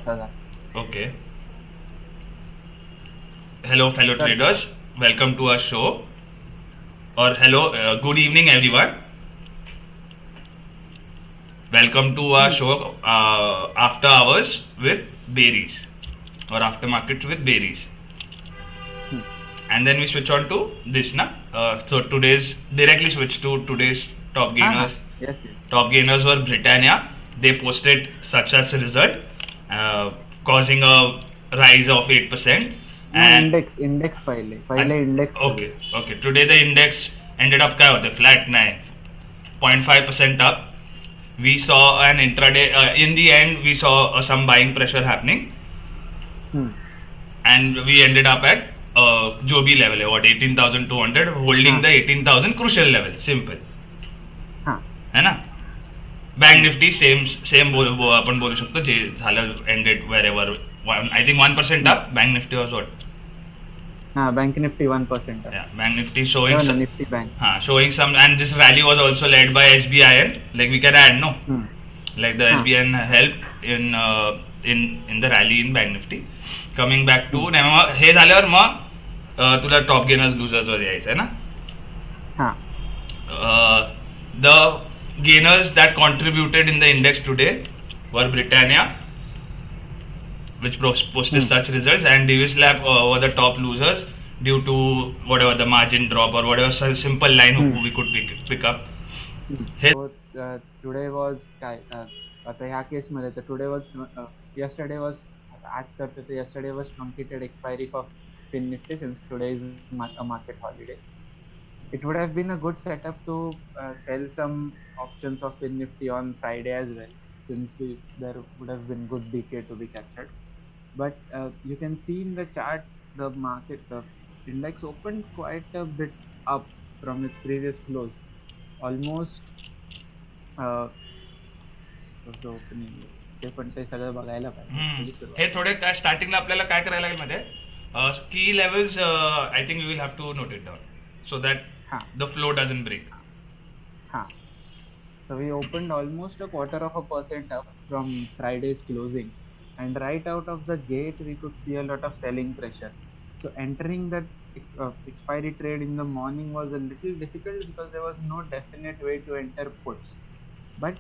असा झाला. Okay. Hello, fellow तर traders. Welcome to our show. Or hello, good evening, everyone. Welcome to our show After Hours with Bereez or After Markets with Bereez. Hmm, And then we switch on to this, na? So today's directly switch to today's top हा gainers. हा yes yes. Top gainers were Britannia. They posted such as a result, uh, causing a rise of 8%. नाही, And index पहिले And पहिले index okay, बघूया. okay. Today the index ended up काय होते flat नाही 0.5% up. We saw an intraday. In the end, we saw some buying pressure happening, hmm, and we ended up at जो भी level है what 18,200 हा holding the 18,000 crucial level. Simple हा है ना. बँक हम्म, निफ्टी सेम आपण बोलू शकतो जे झालं ended wherever. I think 1% hmm. up. Bank Nifty was what. हा bank Nifty 1% Yeah, Bank Nifty showing हो ना, some, Nifty bank. showing some, and this rally was also led by SBIN. Like we can add, no, hmm, like the हा SBIN helped in the rally in Bank Nifty. Coming back to हम्म, नाही मग हे झाल्यावर मग तुला top gainers losers वर यायचं आहे ना. हा The gainers that contributed in the index today were Britannia, which posted hmm, such results, and Davis Lab were the top losers due to whatever the margin drop or whatever simple line hmm, we could pick up. Hey, so today was काय आता ह्या केसमध्ये तर today was yesterday was आज करतो तर yesterday was truncated expiry for FINNIFTY since today is a market holiday. It would have been a good setup to sell some options of FINNIFTY on Friday as well, since there would have been good DK to be captured. But you can see in the chart the index opened quite a bit up from its previous close, almost कसं opening ते पण ते सगळं बघायला पाहिजे actually हे सुरुवातीला. थोडे काय स्टार्टिंगला आपल्याला काय करायला लागेल मध्ये की levels I think you will have to note it down so that हा द फ्लो डझंट ब्रेक. हा So we opened almost a quarter of a percent up from Friday's closing, and right out of the gate we could see a lot of selling pressure. So entering that expiry trade in the morning was a little difficult because there was no definite way to enter puts. But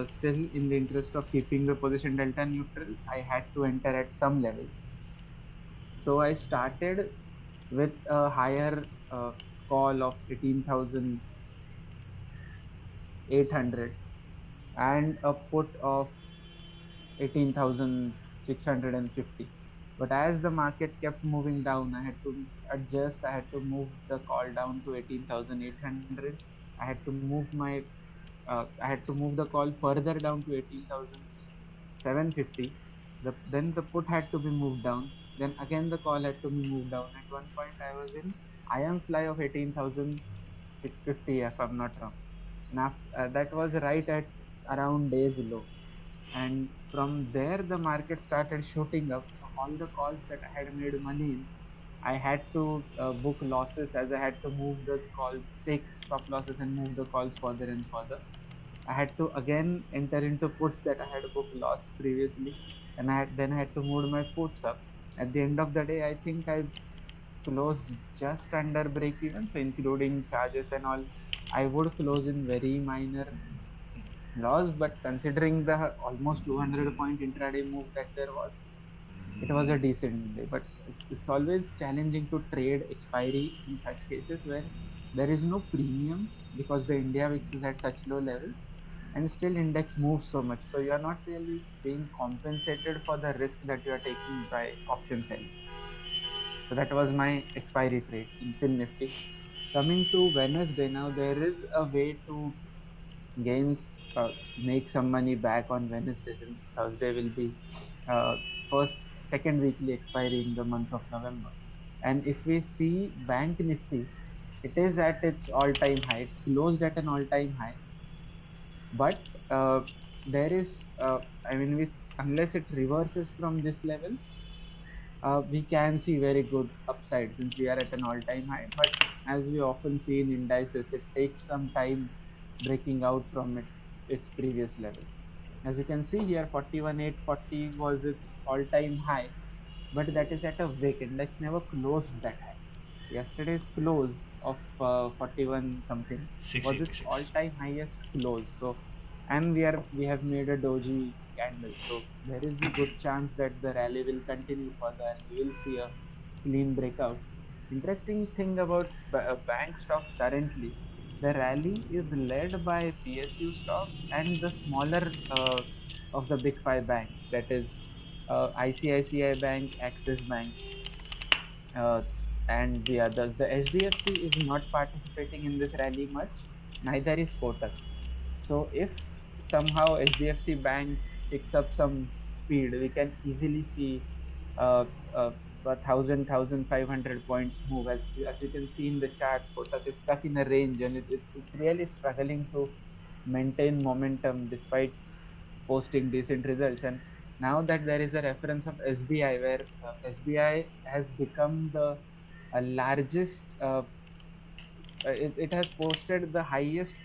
still, in the interest of keeping the position delta neutral, I had to enter at some levels. So I started with a higher call of 18,800 and a put of 18,650. But as the market kept moving down, I had to adjust. I had to move the call down to 18,800. I had to move I had to move the call further down to 18,750. Then the put had to be moved down. Then again the call had to be moved down. At one point I was in IM fly of 18,650 if I'm not wrong. And that was right at around days low. And from there the market started shooting up. So all the calls that I had made money in, I had to book losses, as I had to move those calls, take stop losses and move the calls further and further. I had to again enter into puts that I had booked loss previously, and I had to move my puts up. At the end of the day, I think I closed just under break even, so including charges and all, I would close in very minor loss. But considering the almost 200 point intraday move that there was, it was a decent day. But it's always challenging to trade expiry in such cases where there is no premium because the India VIX is at such low levels, and still index moves so much. So you are not really being compensated for the risk that you are taking by option selling. So that was my expiry trade in FinNifty. Coming to Wednesday, now there is a way to gain make some money back on Wednesday, since Thursday will be uh, second weekly expiry in the month of November. And if we see Bank Nifty, it is at its all-time high. It closed at an all-time high, but there is, I mean, unless it reverses from these levels, we can see very good upside since we are at an all-time high. But as we often see in indices, it takes some time breaking out from its previous levels. As you can see here, 41,840 was its all-time high, but that is at a wick. Index never closed that high. Yesterday's close of 41 something was its 686. all-time highest close. So, and we have made a doji candle. So there is a good chance that the rally will continue further, and we will see a clean breakout. Interesting thing about bank stocks currently, the rally is led by PSU stocks and the smaller of the big five banks. That is ICICI Bank, Axis Bank, uh, and the others. The HDFC is not participating in this rally much, neither is Kotak. So if somehow HDFC Bank picks up some speed, we can easily see uh, uh, a thousand five hundred points move. As you can see in the chart, Kotak is stuck in a range, and it's really struggling to maintain momentum despite posting decent results. And now that there is a reference of SBI, where SBI has become the largest, it has posted the highest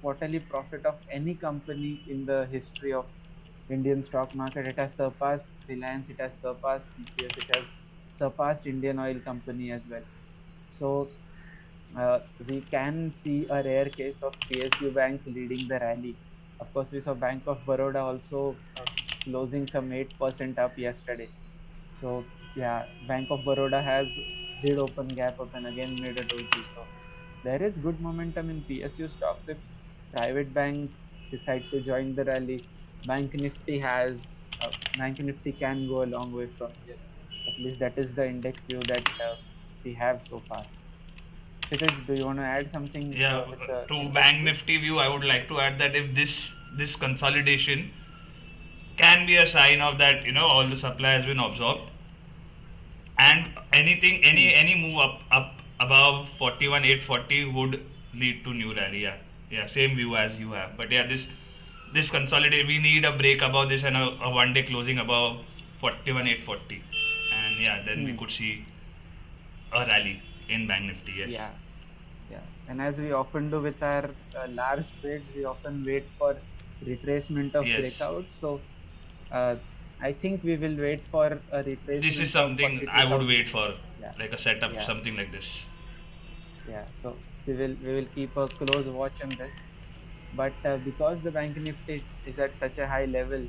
quarterly profit of any company in the history of Indian stock market. It has surpassed Reliance, it has surpassed TCS, it has surpassed Indian Oil Company as well. So we can see a rare case of PSU banks leading the rally. Of course, we saw Bank of Baroda also closing some 8% up yesterday. So yeah, Bank of Baroda has did open gap up and again made a doji. So there is good momentum in PSU stocks if private banks decide to join the rally. Bank Nifty has Bank Nifty can go a long way from here. At least that is the index view that we have so far. Kshitij, do you want to add something Yeah, with the to index Bank view? Nifty view, I would like to add that if this consolidation can be a sign of that, all the supply has been absorbed, and Hmm. any move up above 41,840 would lead to new rally. Yeah, yeah, same view as you have. But yeah, this consolidate, we need a break above this and a one day closing above 41,840, and yeah, then we Hmm. could see a rally in Bank Nifty. Yes, Yeah. Yeah. And as we often do with our large trades, we often wait for retracement of yes. breakout. So uh, I think we will wait for a This is retracement of something I would 42,000. wait for, Yeah. like a setup, Yeah. something like this. Yeah. So we will keep a close watch on this. But because the Bank Nifty is at such a high level,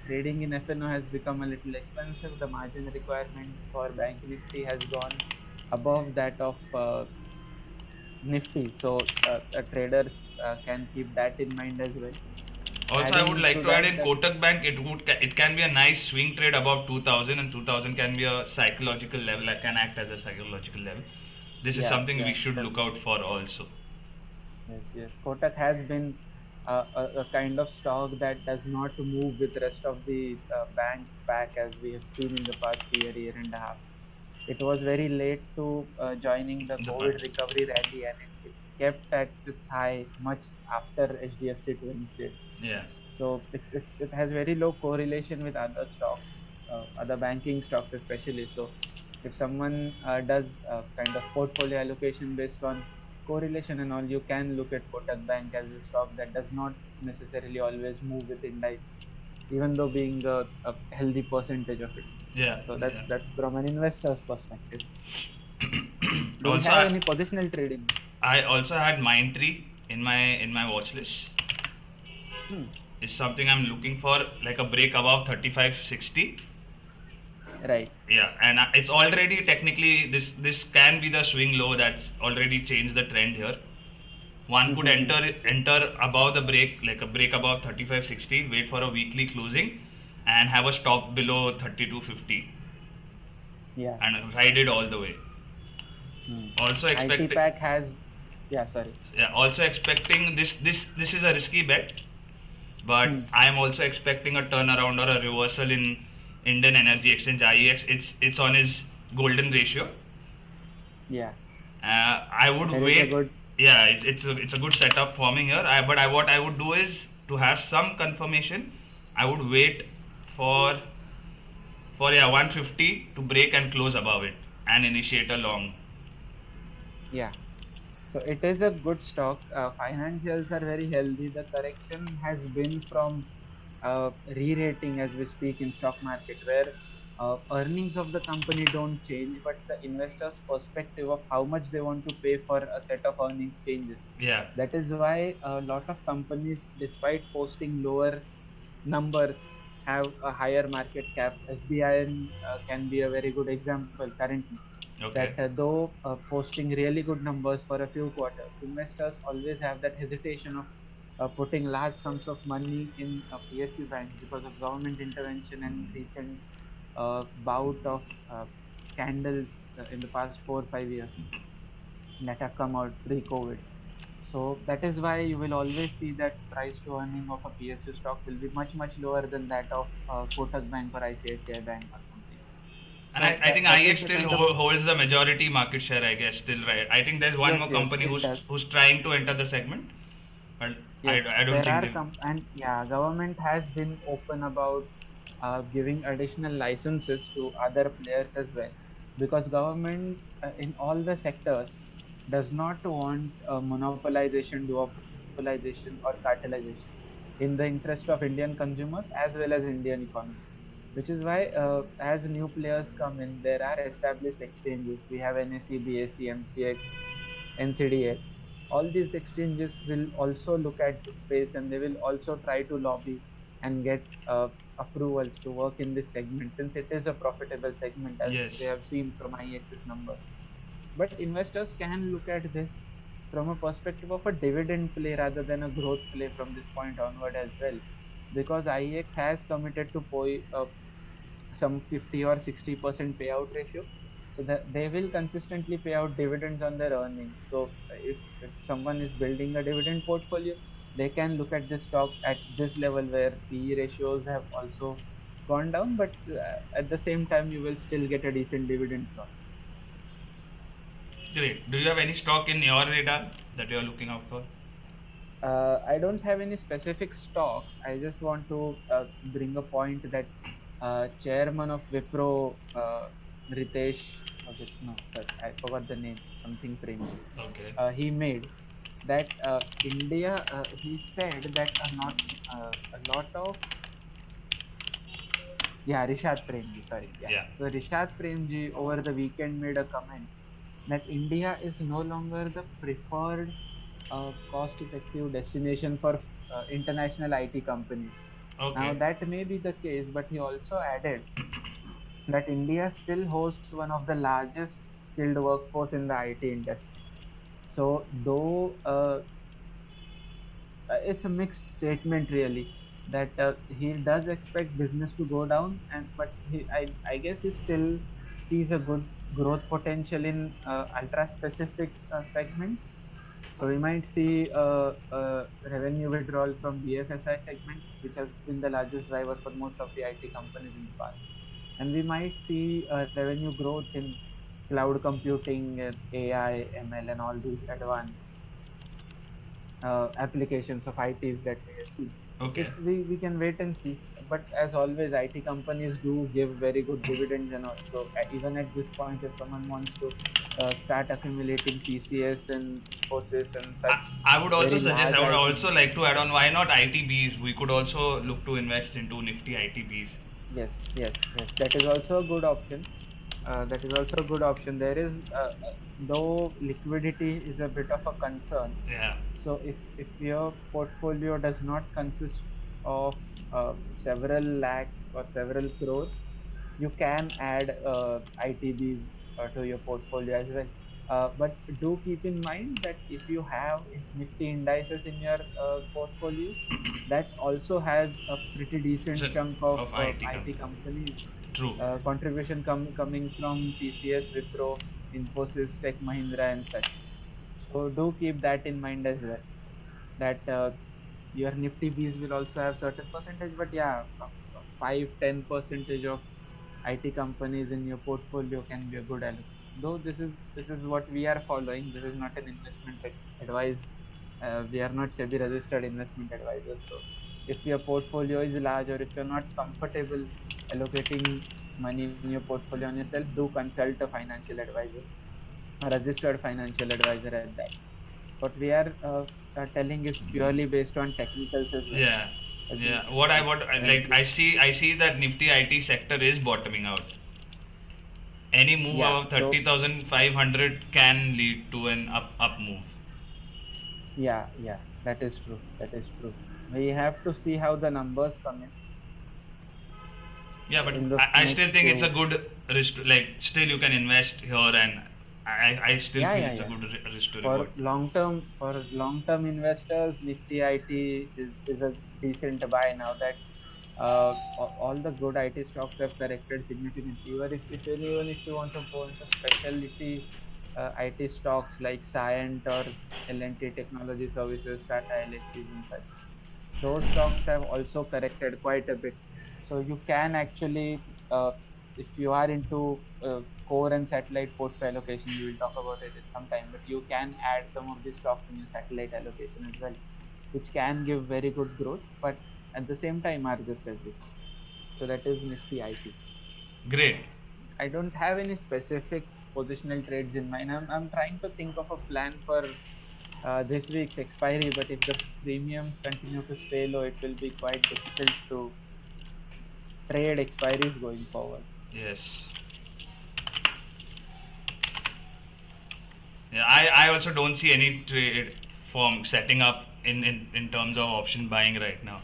trading in FNO has become a little expensive. The margin requirements for Bank Nifty has gone above that of Nifty. So traders can keep that in mind as well. Also, I would Adding like to to add that, in Kotak Bank, it can be a nice swing trade above 2000, and 2000 can be a psychological level. That can act as a psychological level. This is yeah, something we yeah, should look out for also. yes, yes. Kotak has been a kind of stock that does not move with rest of the bank pack as we have seen in the past year and a half. It was very late to joining the The COVID recovery rally, and it kept at its high much after HDFC Twins did. yeah. So it has very low correlation with other stocks, other banking stocks especially. So if someone does kind of portfolio allocation based on correlation and all, you can look at Kotak Bank as a stock that does not necessarily always move with indices, even though being a healthy percentage of it. Yeah, So yeah. that's from an investor's perspective. Do we Also, have any positional trading? I also had Mindtree in my watch list. Hmm. It's something I'm looking for, like a break above 3560. Right. Yeah, and it's already technically, this can be the swing low that's already changed the trend here. One could Yes. enter above the break, like a break above 3560, wait for a weekly closing, and have a stop below 3250, Yeah. and ride it all the way. Hmm. Also IT expect pack has. Yeah. Sorry. Yeah, also expecting this is a risky bet, but Hmm. I am also expecting a turnaround or a reversal in Indian Energy Exchange IEX. It's on his golden ratio. Yeah. I would There is a wait. good. Yeah, it's a good setup forming here. What I would do is to have some confirmation. I would wait for for 150 to break and close above it and initiate a long. Yeah. So it is a good stock. Financials are very healthy. The correction has been from re-rating as we speak in stock market, where earnings of the company don't change, but the investors' perspective of how much they want to pay for a set of earnings changes. Yeah. That is why a lot of companies, despite posting lower numbers, have a higher market cap. SBI can be a very good example currently. That Okay. though posting really good numbers for a few quarters, investors always have that hesitation of putting large sums of money in PSU banks because of government intervention and recent bout of scandals in the past 4 or 5 years that have come out pre-COVID. So that is why you will always see that price to earning of a PSU stock will be much much lower than that of Kotak Bank or ICICI Bank or something. And I, So I think that IEX is the still kind of, holds the majority market share, I guess, still, right? I think there's one more yes, yes, company it who's does. who's trying to enter the segment, but Yes, I don't there think are they. and yeah, government has been open about giving additional licenses to other players as well, because government in all the sectors does not want monopolization, duopolization, or cartelization in the interest of Indian consumers as well as Indian economy. Which is why, as new players come in, there are established exchanges. We have NSE, BSE, MCX, NCDX. All these exchanges will also look at this space, and they will also try to lobby and get approvals to work in this segment, since it is a profitable segment, as we Yes. have seen from IEX's numbers. But investors can look at this from a perspective of a dividend play rather than a growth play from this point onward as well, because IEX has committed to some 50 or 60% payout ratio, so that they will consistently pay out dividends on their earnings. So if someone is building a dividend portfolio, they can look at this stock at this level where PE ratios have also gone down, but at the same time you will still get a decent dividend from it. Great. Do you have any stock in your radar that you're looking out for? I don't have any specific stocks. I just want to bring a point that chairman of Wipro, Ritesh, was it? No, sorry, I forgot the name. Something Premji. Okay. He made that India. He said that a lot of, yeah, Rishad Premji. Sorry, yeah. Yeah. So Rishad Premji over the weekend made a comment that India is no longer the preferred cost-effective destination for international IT companies. Now, Okay. that may be the case, but he also added that India still hosts one of the largest skilled workforce in the IT industry. So, though it's a mixed statement, really, that he does expect business to go down, and but I guess he still sees a good growth potential in ultra-specific segments. So we might see revenue withdrawal from BFSI segment, which has been the largest driver for most of the IT companies in the past. And we might see revenue growth in cloud computing, AI, ML, and all these advanced applications of ITs that we have seen. Okay. We can wait and see. But as always, IT companies do give very good dividends, and also even at this point, if someone wants to start accumulating TCS and Infosys and such I would also very suggest, large I would IT also names. like to add on, why not ITBs? We could also look to invest into Nifty ITBs. Yes, yes, yes. That is also a good option. That is also a good option. There is, though liquidity is a bit of a concern. Yeah. So if your portfolio does not consist of several lakh or several crores, you can add ITBs to your portfolio as well. But do keep in mind that if you have Nifty indices in your portfolio, that also has a pretty decent So, chunk of of IT IT company. companies True. contribution coming from TCS, Wipro, Infosys, Tech Mahindra, and such. So do keep that in mind as well. That your Nifty Bs will also have certain percentage, but yeah, 5-10% of IT companies in your portfolio can be a good allocation. Though this is what we are following. This is not an investment advice. We are not SEBI registered investment advisors. So if your portfolio is large, or if you're not comfortable allocating money in your portfolio on yourself, do consult a financial advisor, a registered financial advisor at that. What we are telling is purely based on technicals as well. Yeah. as you Yeah, what like currently. I see that Nifty IT sector is bottoming out. Any move Yeah, above so 30,500 can lead to an up move. yeah, that is true. That is true. We have to see how the numbers come Yeah, but in the I still next think it's a few. good risk. Like still you can invest here, and I still Yeah, feel yeah, it's a yeah. good risk to reward. For long term investors, Nifty IT is a decent buy now that all the good IT stocks have corrected significantly. Even if you want to go into specialty IT stocks like Cyient or L&T Technology Services, Tata Elxsis and such, those stocks have also corrected quite a bit. So you can actually, if you are into core and satellite portfolio allocation, we will talk about it in some time. But you can add some of these stocks in your satellite allocation as well, which can give very good growth, but at the same time are just as risky. So that is Nifty IT. Great. I don't have any specific positional trades in mind. I'm trying to think of a plan for this week's expiry, but if the premiums continue to stay low, it will be quite difficult to trade expiries going forward. Yes. Yeah, I also don't see any trade form setting up in terms of option buying right now.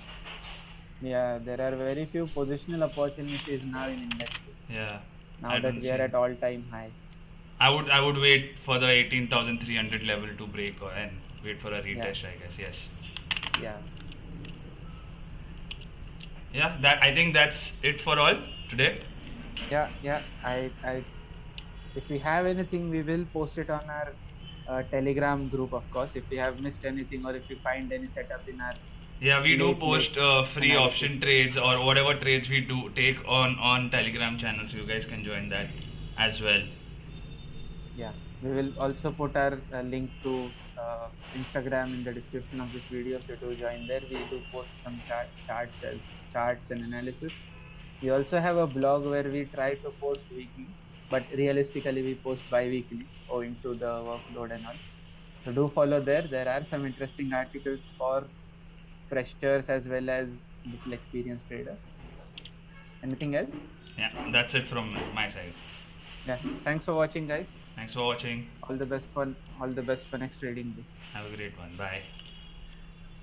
Yeah, there are very few positional opportunities now in indexes. Yeah, Now I that don't we are see. at all time high. I would wait for the 18,300 level to break and wait for a Yeah, retest. I guess yes. yeah, Yeah, that I think that's it for all today. yeah. I if we have anything, we will post it on our Telegram group, of course. If we have missed anything or if we find any setup in our Yeah, we do late post free option analysis. trades or whatever trades we do take on Telegram channel, so you guys can join that as well. Yeah, we will also put our link to Instagram in the description of this video. So do join there. We do post some charts and analysis. We also have a blog where we try to post weekly, but realistically we post bi-weekly owing to the workload and all. So do follow there. There are some interesting articles for freshers as well as little experienced traders. Anything else? Yeah, that's it from my side. Yeah. Thanks for watching, guys. Thanks for watching. All the best for next trading day. Have a great one. Bye.